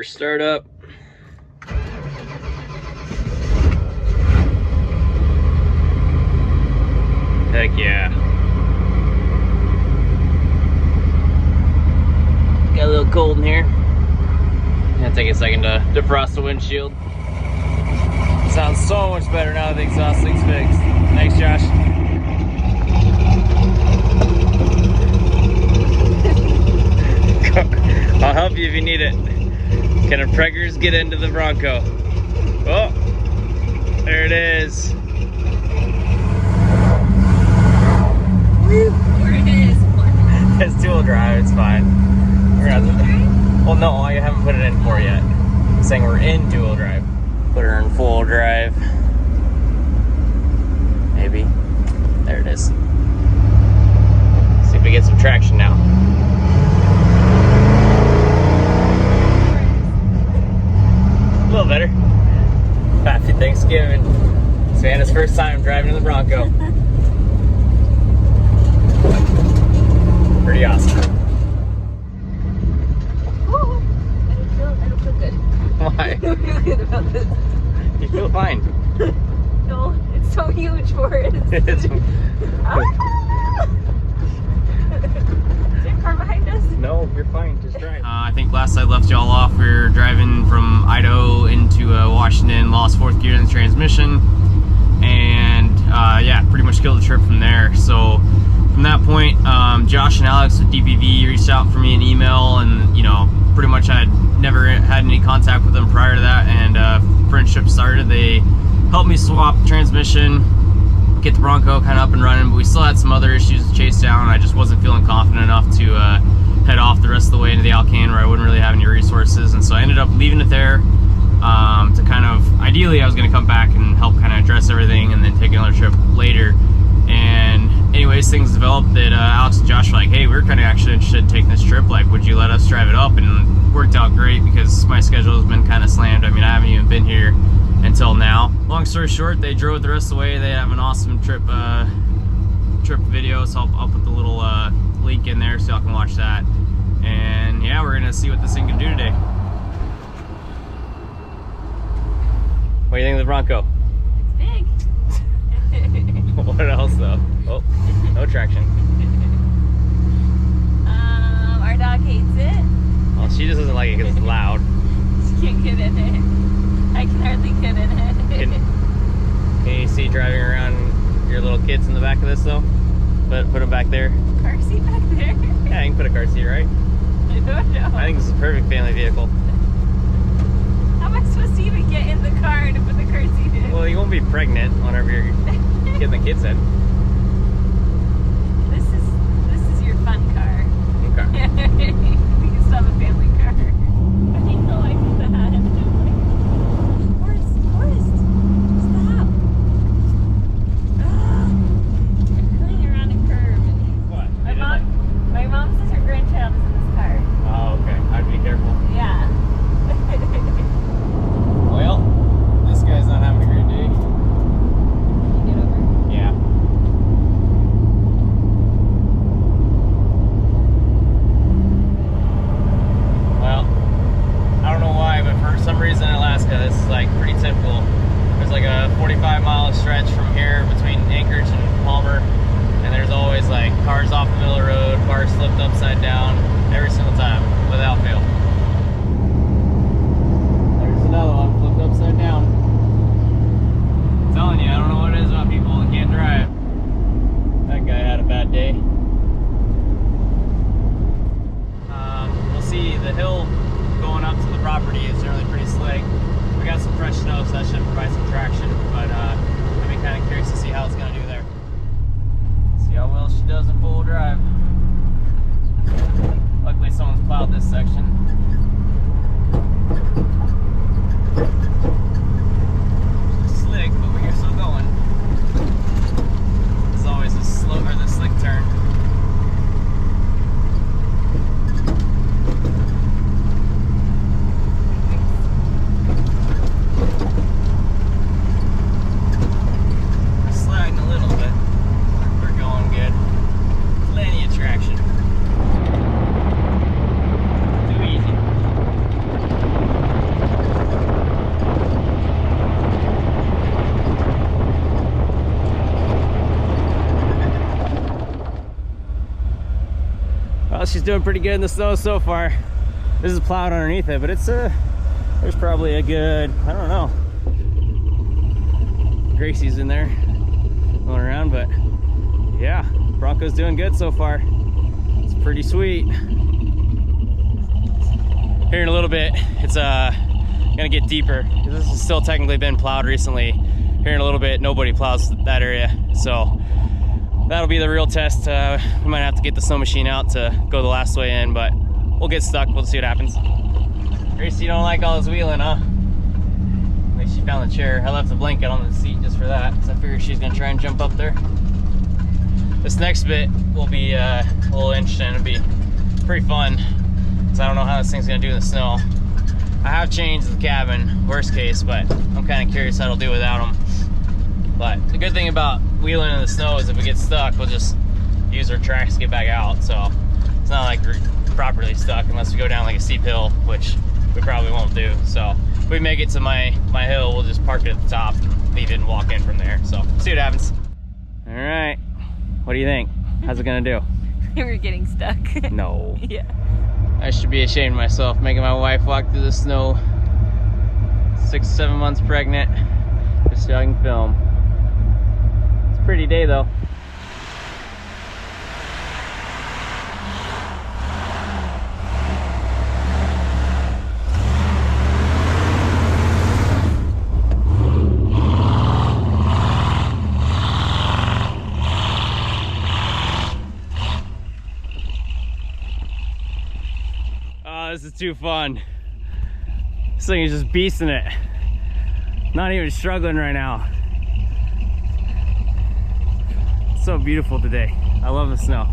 start up. Heck yeah. Got a little cold in here. Gonna take a second to defrost the windshield. Sounds so much better now that the exhaust leak's fixed. Thanks, Josh. I'll help you if you need it. Can a preggers get into the Bronco? Oh, there it is. There it is. It's dual drive, it's fine. We're gonna have to, well, no, I haven't put it in 4 yet. I'm saying we're in dual drive. Put her in full drive. Maybe. There it is. See if we get some traction now. A little better. Happy Thanksgiving. Savannah's first time driving in the Bronco. Pretty awesome. Ooh, I don't feel good. Why? I don't feel good about this. You feel fine. No, it's so huge for it. It's, Is there a car behind us? no, you're fine. Just drive. I think last I left y'all off, we were driving from Idaho into Washington, lost 4th gear in the transmission, and yeah, pretty much killed the trip from there. So from that point, Josh and Alex with DPV reached out for me an email, and you know, pretty much I had never had any contact with them prior to that, and friendship started. They helped me swap the transmission, get the Bronco kind of up and running, but we still had some other issues to chase down. I just wasn't feeling confident enough to head off the rest of the way into the Alcan, where I wouldn't really have any resources, and so I ended up leaving it there to kind of, ideally I was going to come back and help kind of address everything and then take another trip later. And anyways, things developed that Alex and Josh were like, hey, we're kind of actually interested in taking this trip, like, would you let us drive it up? And it worked out great because my schedule has been kind of slammed. I mean, I haven't even been here until now. Long story short, they drove the rest of the way. They have an awesome trip video, so I'll put the little link in there so y'all can watch that. And yeah, we're gonna see what this thing can do today. What do you think of the Bronco? It's big. What else though? Oh, no traction. Our dog hates it. Well, she just doesn't like it because it's loud. She can't get in it. I can hardly get in it. Can you see driving around your little kids in the back of this though? Put them back there. Car seat back there. Yeah, you can put a car seat, right? I don't know. I think this is a perfect family vehicle. How am I supposed to even get in the car to put the car seat in? Well, you won't be pregnant whenever you're getting the kids in. This is your fun car. Okay. We can still have a family car. I think they'll like that. Forrest, stop. Going around a curve. What? My mom says her grandchild is in this car. Oh, okay. I'd be careful. Yeah. Well, this guy's not having a great day. Can you get over? Yeah. Well, I don't know why, but for some reason in Alaska, this is like pretty typical. There's like a 45-mile stretch from here between Anchorage and Palmer, and there's always like cars off the middle of the road, cars flipped upside down, every single time, without fail. There's another one flipped upside down. I'm telling you, I don't know what it is about people that can't drive. That guy had a bad day. We'll see, the hill going up to the property is generally pretty slick. We got some fresh snow, so that should provide some traction, but I'd be kind of curious to see how it's going to do there. See how well she does in full drive. Luckily someone's plowed this section. Slick, but we're still going. There's always a slow or the slick turn. We're sliding a little bit. We're going good. Plenty of traction. Too easy. Well, she's doing pretty good in the snow so far. This is plowed underneath it, but it's there's probably a good, I don't know. Gracie's in there going around, but yeah, Bronco's doing good so far. It's pretty sweet. Here in a little bit, it's gonna get deeper. This has still technically been plowed recently. Here in a little bit, nobody plows that area, so that'll be the real test. We might have to get the snow machine out to go the last way in, but we'll get stuck. We'll see what happens. Gracie, you don't like all this wheeling, huh? At least she found the chair. I left the blanket on the seat just for that, because I figured she's gonna try and jump up there. This next bit will be a little interesting. It'll be pretty fun, because I don't know how this thing's gonna do in the snow. I have changed the cabin, worst case, but I'm kind of curious how it'll do without them. But the good thing about wheeling in the snow is if we get stuck, we'll just use our tracks to get back out. So it's not like we're properly stuck unless we go down like a steep hill, which we probably won't do. So if we make it to my hill, we'll just park it at the top, leave it and walk in from there. So see what happens. All right, what do you think? How's it gonna do? We're getting stuck. No. Yeah. I should be ashamed of myself making my wife walk through the snow 6-7 months pregnant just so I can film. It's a pretty day though. This is too fun. This thing is just beasting it. Not even struggling right now. It's so beautiful today. I love the snow.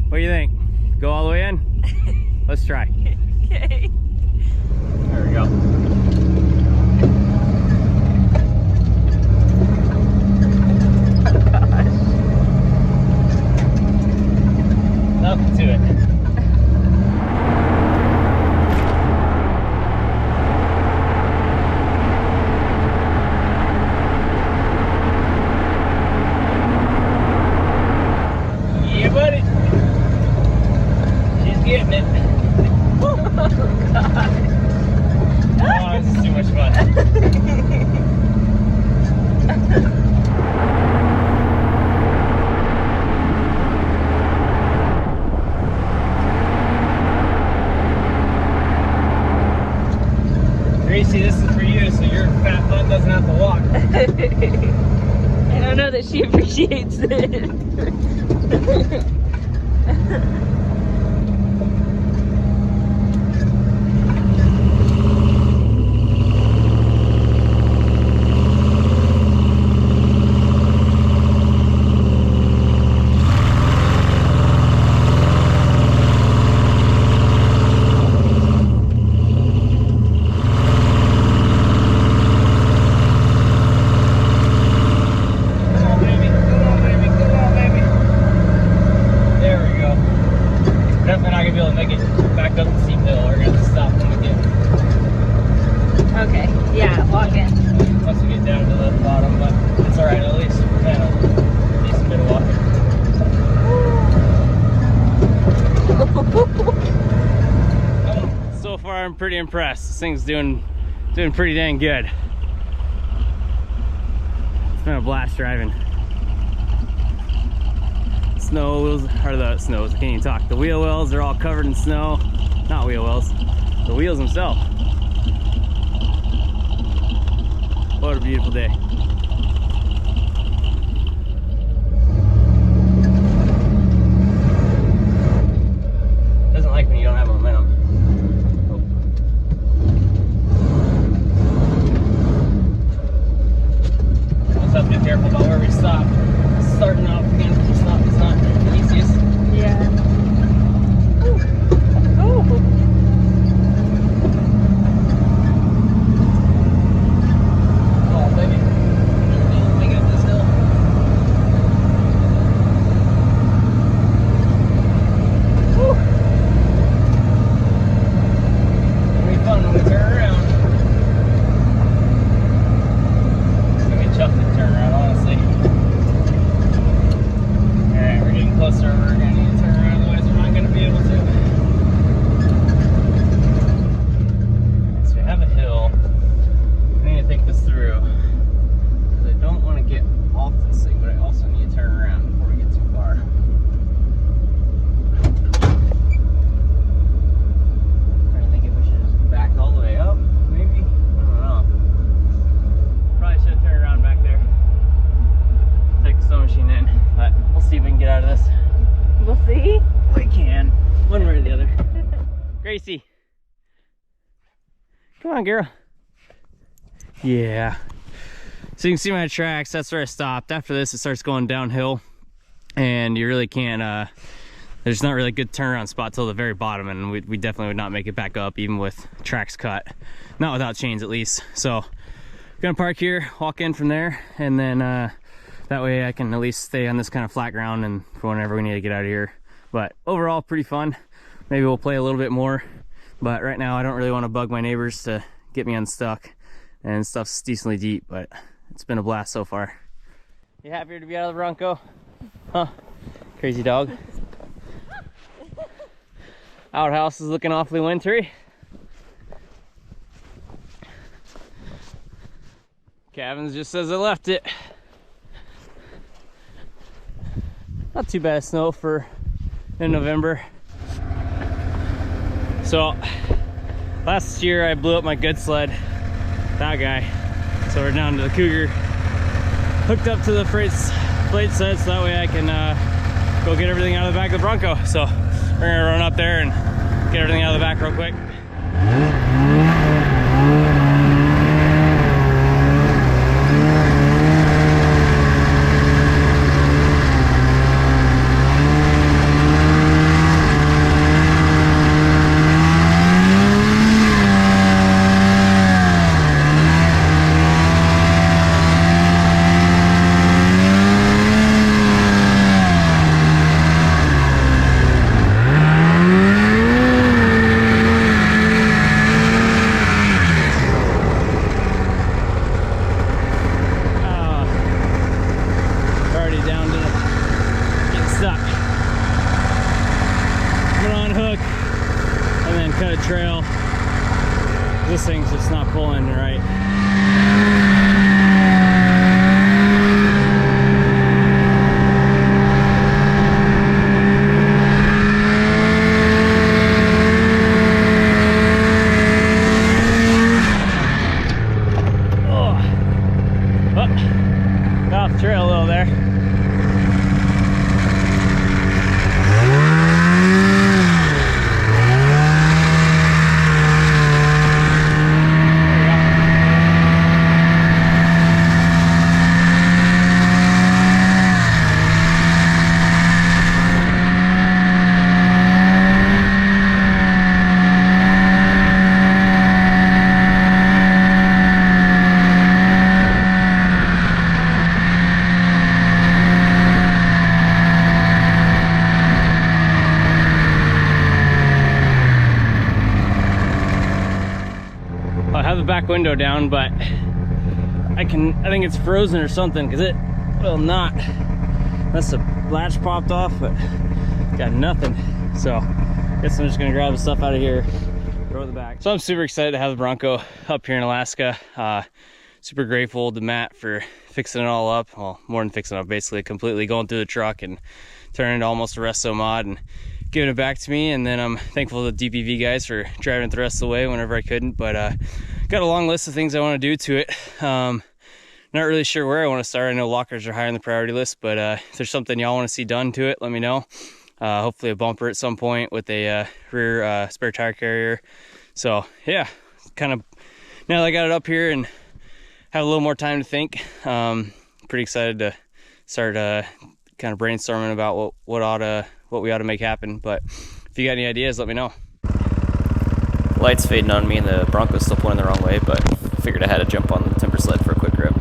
What do you think? Go all the way in? Let's try. Okay. There we go. Nothing to it. Gracie, this is for you, so your fat butt doesn't have to walk. I don't know that she appreciates it. Okay, yeah, walk in. Once we get down to the bottom, but it's alright, at least we're kind of a decent bit of walking. So far, I'm pretty impressed. This thing's doing pretty dang good. It's been a blast driving. Snow wheels, or the snows, I can't even talk. The wheel wells are all covered in snow. Not wheel wells, the wheels themselves. What a beautiful day. Doesn't like when you don't have momentum. Just have to be careful about where we stop. Starting off again, it's not the easiest. Yeah. Ooh. Ooh. Oh, baby. this. We'll see. We can. One way or the other. Gracie. Come on, girl. Yeah. So you can see my tracks. That's where I stopped. After this, it starts going downhill. And you really can't, there's not really a good turnaround spot till the very bottom. And we definitely would not make it back up, even with tracks cut. Not without chains, at least. So I'm gonna park here, walk in from there. And then that way I can at least stay on this kind of flat ground and for whenever we need to get out of here. But overall, pretty fun. Maybe we'll play a little bit more. But right now, I don't really want to bug my neighbors to get me unstuck. And stuff's decently deep, but it's been a blast so far. You happier to be out of the Bronco? Huh? Crazy dog. Outhouse is looking awfully wintry. Cabins just as I left it. Not too bad of snow for in November. So last year I blew up my good sled, that guy. So we're down to the Cougar, hooked up to the freight set, so that way I can go get everything out of the back of the Bronco. So we're gonna run up there and get everything out of the back real quick. Trail. This thing's just not pulling right. Oh, got off the trail a little there. Back window down, but I think it's frozen or something because it will not. That's the latch popped off, but got nothing. So I guess I'm just gonna grab the stuff out of here, throw it in the back. So I'm super excited to have the Bronco up here in Alaska. Super grateful to Matt for fixing it all up. Well, more than fixing it up, basically completely going through the truck and turning it to almost a resto mod and giving it back to me. And then I'm thankful to the DPV guys for driving it the rest of the way whenever I couldn't. But got a long list of things I want to do to it. Not really sure where I want to start. I know lockers are higher on the priority list, but if there's something y'all want to see done to it, let me know. Hopefully a bumper at some point with a rear spare tire carrier. So yeah, kind of now that I got it up here and have a little more time to think, pretty excited to start kind of brainstorming about what we ought to make happen. But if you got any ideas, let me know. Light's fading on me and the Bronco's still pointing the wrong way, but figured I had to jump on the timber sled for a quick rip.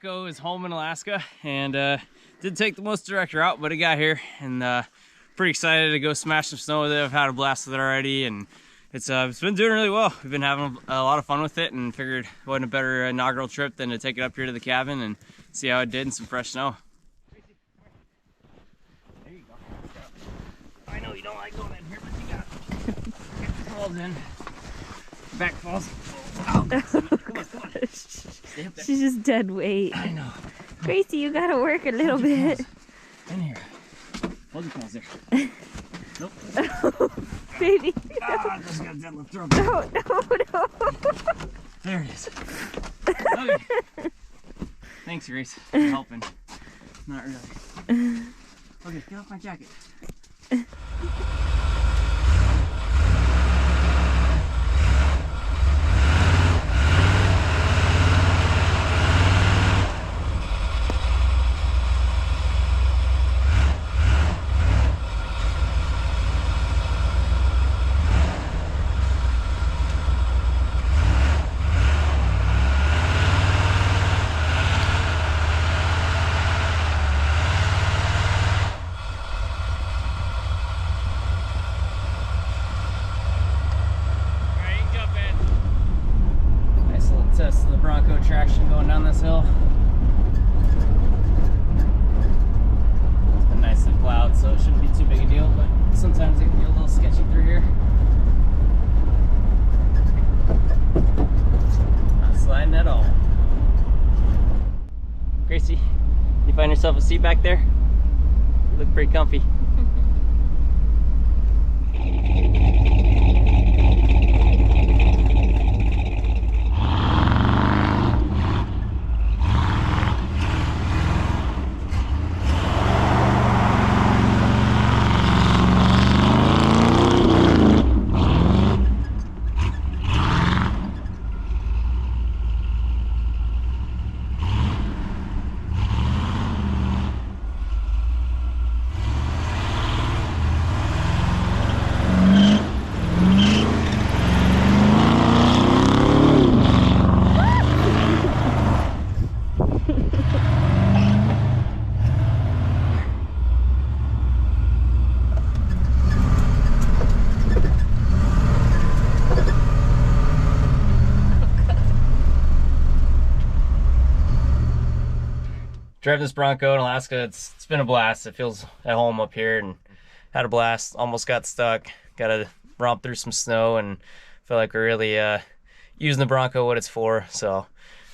Bronco is home in Alaska, and did take the most direct route, but it got here, and pretty excited to go smash some snow with it. I've had a blast with it already, and it's been doing really well. We've been having a lot of fun with it, and figured it wasn't a better inaugural trip than to take it up here to the cabin and see how it did in some fresh snow. There you go. I know you don't like going in here, but you got it. Get the falls in. Back falls. Oh, come on. She's just dead weight. I know. Gracie, you gotta work a little bit. In here. Hold your paws there. Nope. Baby. Ah, I just got a deadlift throw. No. There it is. Okay. Thanks, Grace, for helping. Not really. Okay, get off my jacket. Test of the Bronco traction going down this hill. It's been nicely plowed, so it shouldn't be too big a deal, but sometimes it can get a little sketchy through here. Not sliding at all. Gracie, you find yourself a seat back there? You look pretty comfy. Driving this Bronco in Alaska, it's been a blast. It feels at home up here, and had a blast. Almost got stuck. Got to romp through some snow, and feel like we're really using the Bronco what it's for. So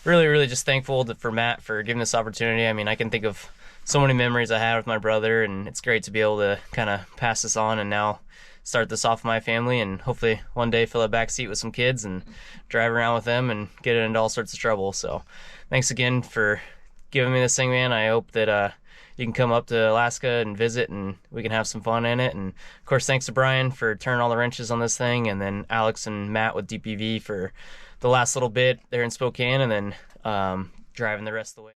really just thankful for Matt for giving this opportunity. I mean, I can think of so many memories I had with my brother, and it's great to be able to kind of pass this on and now start this off with my family, and hopefully one day fill a back seat with some kids and drive around with them and get into all sorts of trouble. So thanks again for giving me this thing, man. I hope that you can come up to Alaska and visit, and we can have some fun in it. And of course, thanks to Brian for turning all the wrenches on this thing, and then Alex and Matt with DPV for the last little bit there in Spokane, and then driving the rest of the way.